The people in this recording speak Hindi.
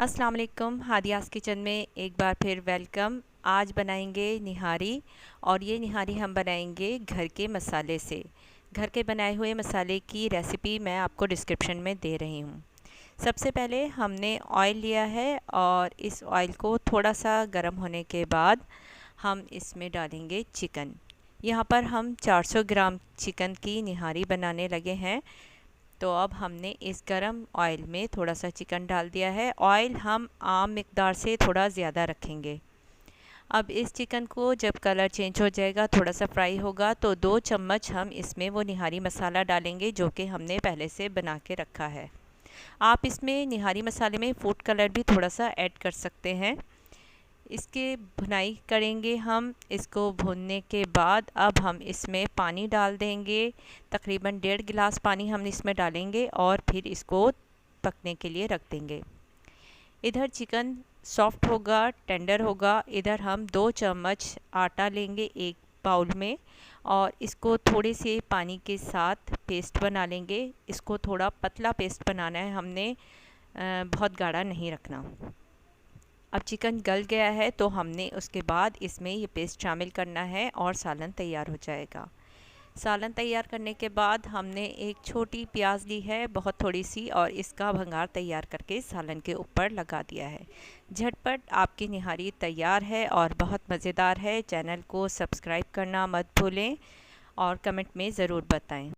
अस्सलाम वालेकुम। हादियास किचन में एक बार फिर वेलकम। आज बनाएंगे निहारी, और ये निहारी हम बनाएंगे घर के मसाले से। घर के बनाए हुए मसाले की रेसिपी मैं आपको डिस्क्रिप्शन में दे रही हूँ। सबसे पहले हमने ऑयल लिया है और इस ऑयल को थोड़ा सा गर्म होने के बाद हम इसमें डालेंगे चिकन। यहाँ पर हम 400 ग्राम चिकन की निहारी बनाने लगे हैं। तो अब हमने इस गरम ऑयल में थोड़ा सा चिकन डाल दिया है। ऑयल हम आम मिकदार से थोड़ा ज़्यादा रखेंगे। अब इस चिकन को जब कलर चेंज हो जाएगा, थोड़ा सा फ्राई होगा, तो 2 चम्मच हम इसमें वो निहारी मसाला डालेंगे जो कि हमने पहले से बना के रखा है। आप इसमें निहारी मसाले में फूड कलर भी थोड़ा सा ऐड कर सकते हैं। इसके भुनाई करेंगे हम। इसको भूनने के बाद अब हम इसमें पानी डाल देंगे। तकरीबन 1.5 गिलास पानी हम इसमें डालेंगे और फिर इसको पकने के लिए रख देंगे। इधर चिकन सॉफ्ट होगा, टेंडर होगा। इधर हम 2 चम्मच आटा लेंगे एक बाउल में और इसको थोड़े से पानी के साथ पेस्ट बना लेंगे। इसको थोड़ा पतला पेस्ट बनाना है हमने, बहुत गाढ़ा नहीं रखना। अब चिकन गल गया है तो हमने उसके बाद इसमें ये पेस्ट शामिल करना है और सालन तैयार हो जाएगा। सालन तैयार करने के बाद हमने एक छोटी प्याज ली है, बहुत थोड़ी सी, और इसका भंगार तैयार करके सालन के ऊपर लगा दिया है। झटपट आपकी निहारी तैयार है और बहुत मज़ेदार है। चैनल को सब्सक्राइब करना मत भूलें और कमेंट में ज़रूर बताएं।